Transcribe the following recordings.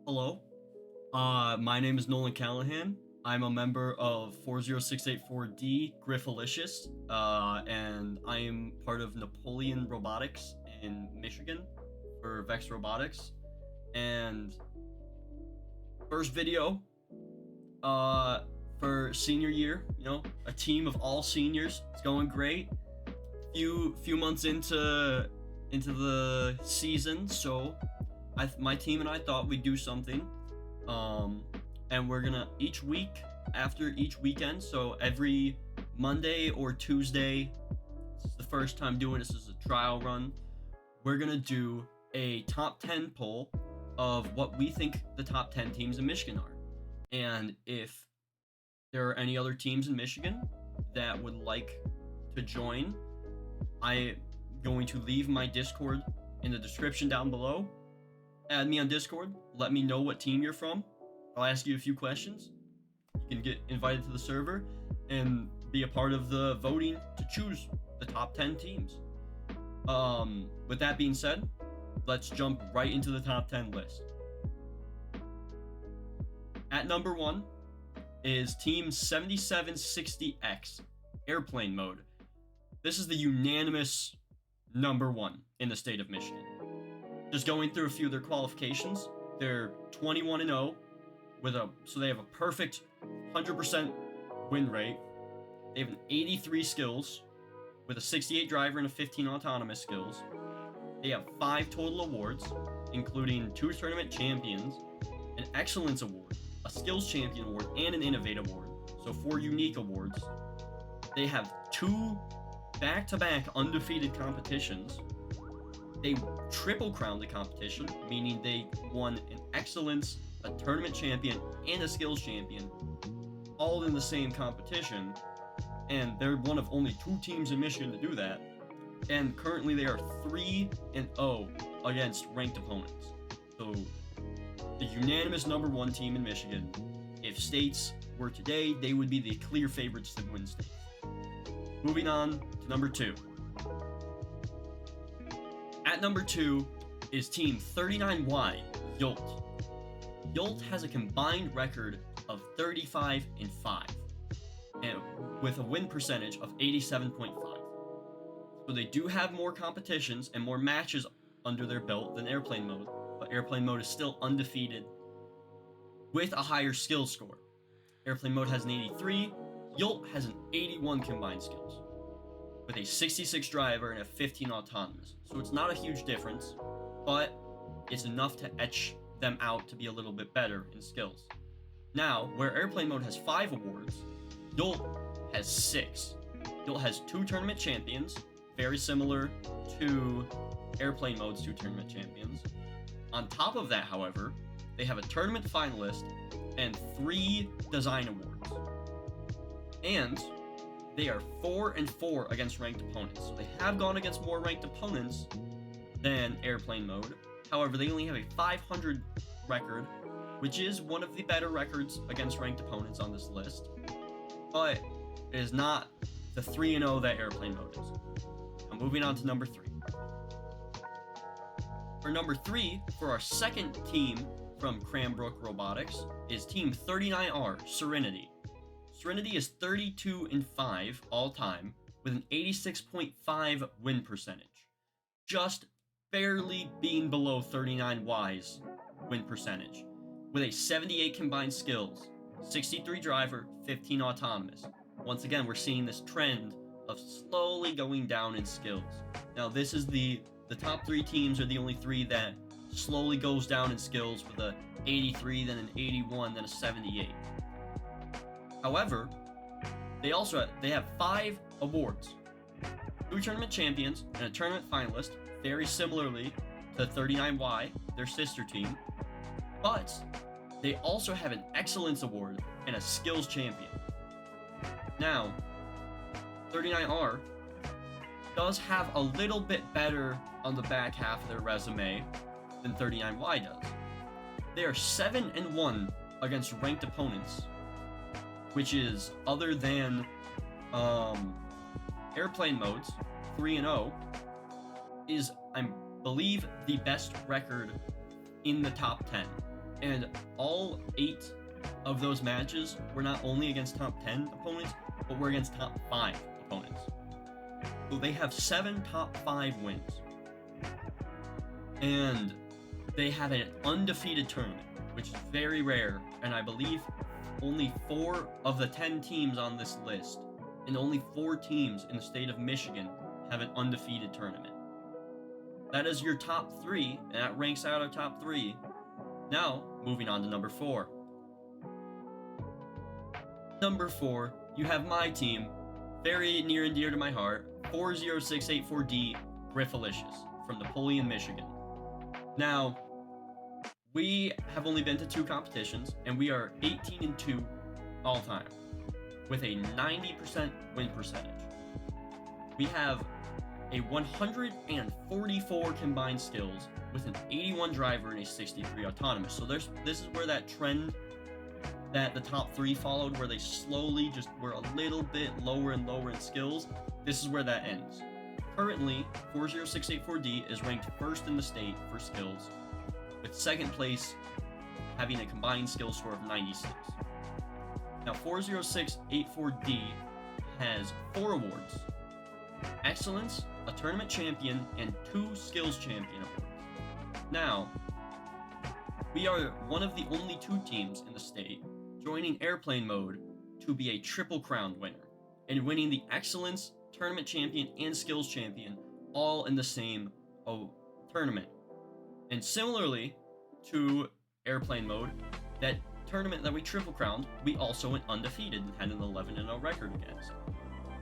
Hello. My name is Nolan Callahan. I'm a member of 40684D Griffalicious, and I am part of Napoleon Robotics in Michigan for Vex Robotics. And first video, for senior year, a team of all seniors. It's going great. Few months into the season, so my team and I thought we'd do something. And we're gonna each week after each weekend, so every Monday or Tuesday, this is the first time doing this as a trial run, we're gonna do a top 10 poll of what we think the top 10 teams in Michigan are. And if there are any other teams in Michigan that would like to join, I'm going to leave my Discord in the description down below. Add me on Discord. Let me know what team you're from. I'll ask you a few questions. You can get invited to the server and be a part of the voting to choose the top 10 teams. With that being said, let's jump right into the top 10 list. At number 1 is Team 7760X, Airplane Mode. This is the unanimous number 1 in the state of Michigan. Just going through a few of their qualifications, they're 21-0 so they have a perfect 100% win rate. They have an 83 skills with a 68 driver and a 15 autonomous skills. They have 5 total awards, including 2 tournament champions, an excellence award, a skills champion award, and an innovate award. So 4 unique awards. They have 2 back-to-back undefeated competitions. They triple crowned the competition, meaning they won an excellence, a tournament champion, and a skills champion, all in the same competition. And they're one of only 2 teams in Michigan to do that. And currently they are 3-0 against ranked opponents. So the unanimous number 1 team in Michigan. If states were today, they would be the clear favorites to win states. Moving on to number 2. At number 2 is Team 39Y, Yolt. Yolt has a combined record of 35-5, and with a win percentage of 87.5. So they do have more competitions and more matches under their belt than Airplane Mode, but Airplane Mode is still undefeated with a higher skill score. Airplane Mode has an 83, Yolt has an 81 combined skills, with a 66 driver and a 15 autonomous. So it's not a huge difference, but it's enough to etch them out to be a little bit better in skills. Now, where Airplane Mode has 5 awards, Yolt has 6. Yolt has 2 tournament champions, very similar to Airplane Mode's 2 tournament champions. On top of that, however, they have a tournament finalist and 3 design awards. And they are 4-4 against ranked opponents. So they have gone against more ranked opponents than Airplane Mode. However, they only have a 500 record, which is one of the better records against ranked opponents on this list. But it is not the 3-0 that Airplane Mode is. Now moving on to number 3. For number 3, for our second team from Cranbrook Robotics, is Team 39R, Serenity. Serenity is 32-5 all time with an 86.5 win percentage. Just barely being below 39Y's win percentage, with a 78 combined skills, 63 driver, 15 autonomous. Once again, we're seeing this trend of slowly going down in skills. Now, this is the top 3 teams are the only 3 that slowly goes down in skills, with a 83, then an 81, then a 78. However, they have 5 awards, 2 tournament champions, and a tournament finalist, very similarly to 39Y, their sister team. But they also have an excellence award and a skills champion. Now, 39R does have a little bit better on the back half of their resume than 39Y does. They are 7-1 against ranked opponents, which is, other than Airplane Mode's 3-0, is, I believe, the best record in the top 10. And all 8 of those matches were not only against top 10 opponents, but were against top 5 opponents. So they have 7 top 5 wins. And they have an undefeated tournament, which is very rare, and I believe only 4 of the 10 teams on this list, and only 4 teams in the state of Michigan have an undefeated tournament. That is your top 3, and that ranks out our top 3. Now, moving on to number 4. Number 4, you have my team, very near and dear to my heart, 40684D Griffalicious from Napoleon, Michigan. Now, we have only been to 2 competitions, and we are 18-2 all time, with a 90% win percentage. We have a 144 combined skills with an 81 driver and a 63 autonomous. So this is where that trend that the top 3 followed, where they slowly just were a little bit lower and lower in skills. This is where that ends. Currently, 40684D is ranked 1st in the state for skills, with 2nd place having a combined skill score of 96. Now, 40684D has 4 awards: Excellence, a Tournament Champion, and 2 Skills Champion awards. Now, we are one of the only 2 teams in the state joining Airplane Mode to be a Triple Crown winner, and winning the Excellence, Tournament Champion, and Skills Champion all in the same tournament. And similarly to Airplane Mode, that tournament that we Triple Crowned, we also went undefeated and had an 11-0 record against.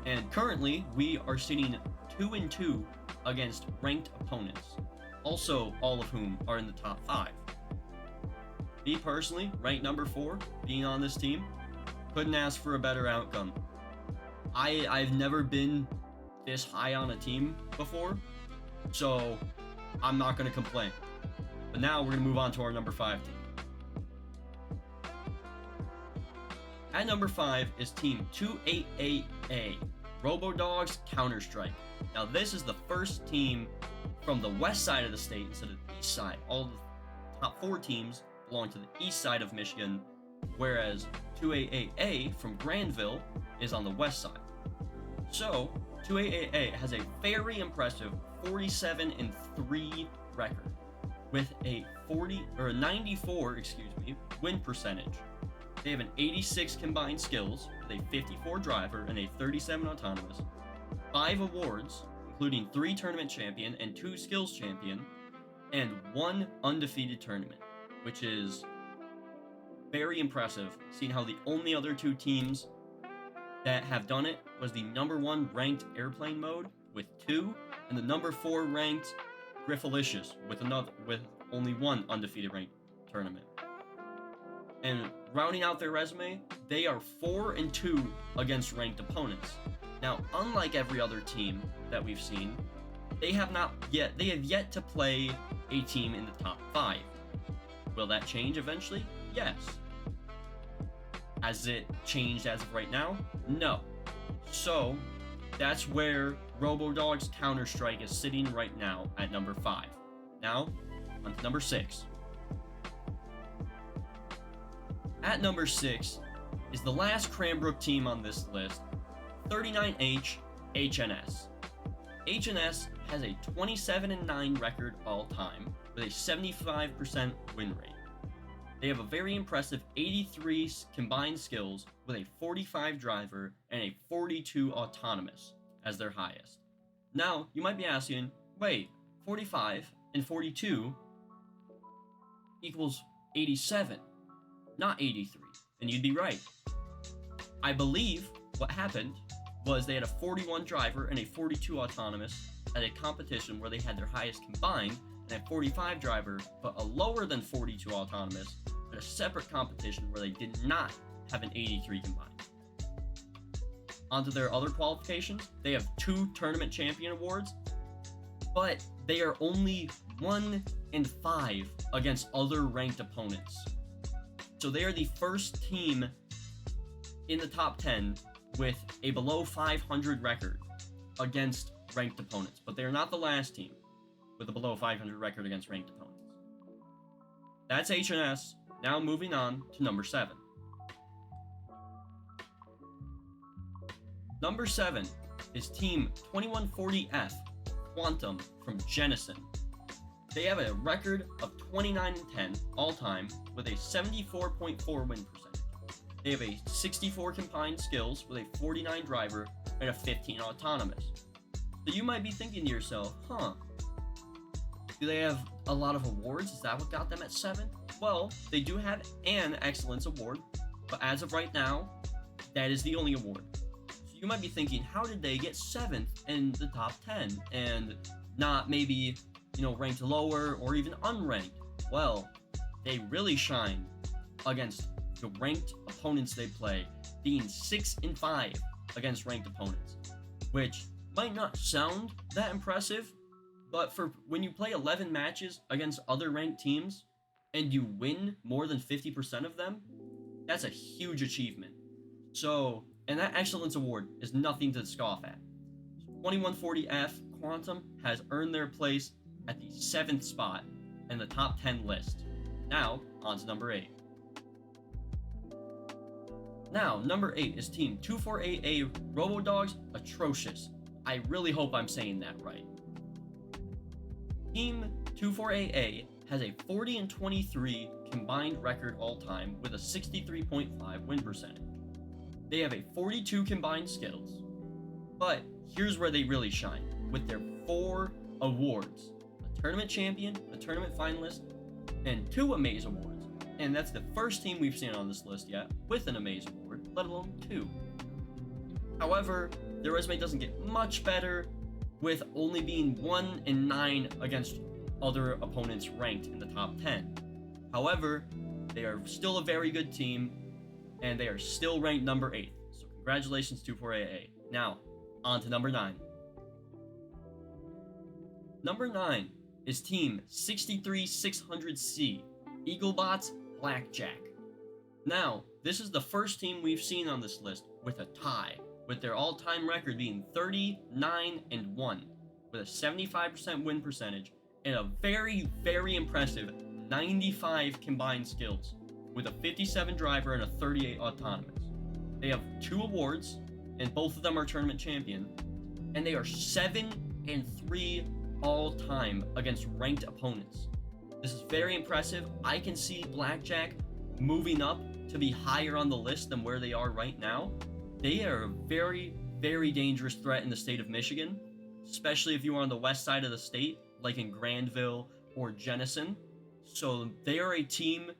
And currently, we are sitting 2-2 against ranked opponents, also all of whom are in the top 5. Me personally, ranked number 4, being on this team, couldn't ask for a better outcome. I've never been this high on a team before, so I'm not going to complain. But now we're going to move on to our number 5 team. At number 5 is Team 288A, RoboDogs Counter-Strike. Now this is the first team from the west side of the state instead of the east side. All the top 4 teams belong to the east side of Michigan, whereas 288A from Granville is on the west side. So 288A has a very impressive 47-3 record with a 94 win percentage. They have an 86 combined skills with a 54 driver and a 37 autonomous, 5 awards, including 3 tournament champion and 2 skills champion, and 1 undefeated tournament, which is very impressive, seeing how the only other 2 teams that have done it was the number 1 ranked Airplane Mode with 2, and the number 4 ranked Griffalicious with only 1 undefeated ranked tournament. And rounding out their resume, they are 4-2 against ranked opponents. Now, unlike every other team that we've seen, they have yet to play a team in the top 5. Will that change eventually? Yes. Has it changed as of right now? No. So, that's where RoboDogs Counter-Strike is sitting right now at number 5. Now, on to number 6. At number 6 is the last Cranbrook team on this list, 39H HNS. HNS has a 27-9 record all time with a 75% win rate. They have a very impressive 83 combined skills with a 45 driver and a 42 autonomous as their highest. Now, you might be asking, wait, 45 and 42 equals 87, not 83. And you'd be right. I believe what happened was they had a 41 driver and a 42 autonomous at a competition where they had their highest combined, and a 45 driver, but a lower than 42 autonomous at a separate competition where they did not have an 83 combined. Onto their other qualifications, they have 2 tournament champion awards, but they are only 1-5 against other ranked opponents. So they are the first team in the top 10 with a below 500 record against ranked opponents, but they are not the last team with a below 500 record against ranked opponents. That's HNS. Now moving on to number 7. Number 7 is Team 2140F Quantum from Jenison. They have a record of 29-10 all time with a 74.4 win percentage. They have a 64 combined skills with a 49 driver and a 15 autonomous. So you might be thinking to yourself, do they have a lot of awards? Is that what got them at 7? Well, they do have an excellence award, but as of right now, that is the only award. So you might be thinking, how did they get 7th in the top 10 and not maybe, ranked lower or even unranked? Well, they really shine against the ranked opponents they play, being 6-5 against ranked opponents, which might not sound that impressive, but for when you play 11 matches against other ranked teams and you win more than 50% of them, that's a huge achievement. So, and that excellence award is nothing to scoff at. 2140F Quantum has earned their place at the 7th spot in the top 10 list. Now, on to number 8. Now, number 8 is Team 248A RoboDogs Atrocious. I really hope I'm saying that right. Team 24AA has a 40-23 combined record all-time with a 63.5 win percentage. They have a 42 combined skills, but here's where they really shine with their 4 awards: a tournament champion, a tournament finalist, and 2 Amaze awards. And that's the first team we've seen on this list yet with an Amaze award, let alone 2. However, their resume doesn't get much better with only being 1-9 against other opponents ranked in the top 10. However, they are still a very good team, and they are still ranked number 8. So congratulations, 24AA. Now, on to number 9. Number 9 is Team 63600C, Eaglebots Blackjack. Now, this is the first team we've seen on this list with a tie, with their all-time record being 39-1, with a 75% win percentage and a very, very impressive 95 combined skills, with a 57 driver and a 38 autonomous. They have 2 awards, and both of them are tournament champion, and they are 7-3 all-time against ranked opponents. This is very impressive. I can see Blackjack moving up to be higher on the list than where they are right now. They are a very, very dangerous threat in the state of Michigan, especially if you are on the west side of the state, like in Grandville or Jenison. So they are a team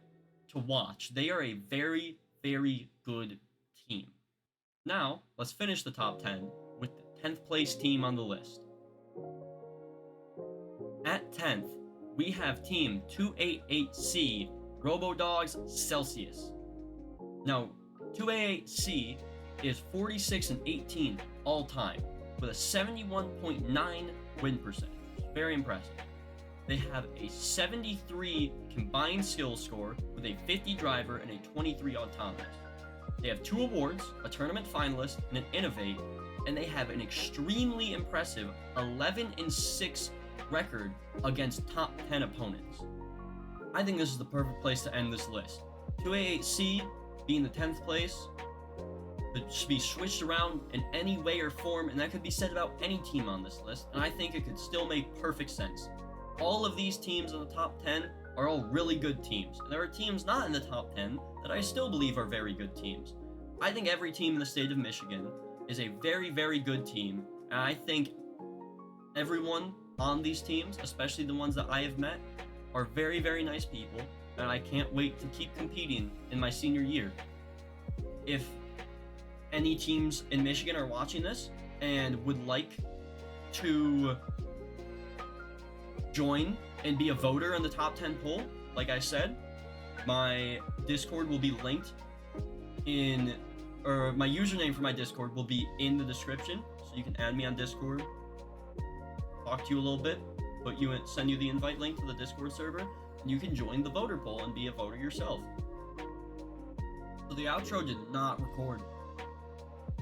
to watch. They are a very, very good team. Now, let's finish the top 10 with the 10th place team on the list. At 10th, we have Team 288C RoboDogs Celsius. Now, 288C is 46-18 all time with a 71.9 win percentage. Very impressive. They have a 73 combined skills score with a 50 driver and a 23 autonomous. They have 2 awards, a tournament finalist and an innovate, and they have an extremely impressive 11-6 record against top 10 opponents. I think this is the perfect place to end this list. 288C being the 10th place, it should be switched around in any way or form, and that could be said about any team on this list, and I think it could still make perfect sense. All of these teams in the top 10 are all really good teams, and there are teams not in the top 10 that I still believe are very good teams. I think every team in the state of Michigan is a very, very good team, and I think everyone on these teams, especially the ones that I have met, are very, very nice people, and I can't wait to keep competing in my senior year. If any teams in Michigan are watching this and would like to join and be a voter in the top 10 poll, like I said, my Discord will be linked in, or my username for my Discord will be in the description, so you can add me on Discord, talk to you a little bit, send you the invite link to the Discord server, and you can join the voter poll and be a voter yourself. So the outro did not record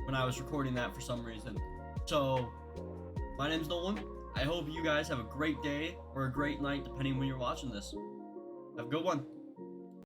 when I was recording that for some reason. So, my name's Nolan. I hope you guys have a great day or a great night, depending when you're watching this. Have a good one.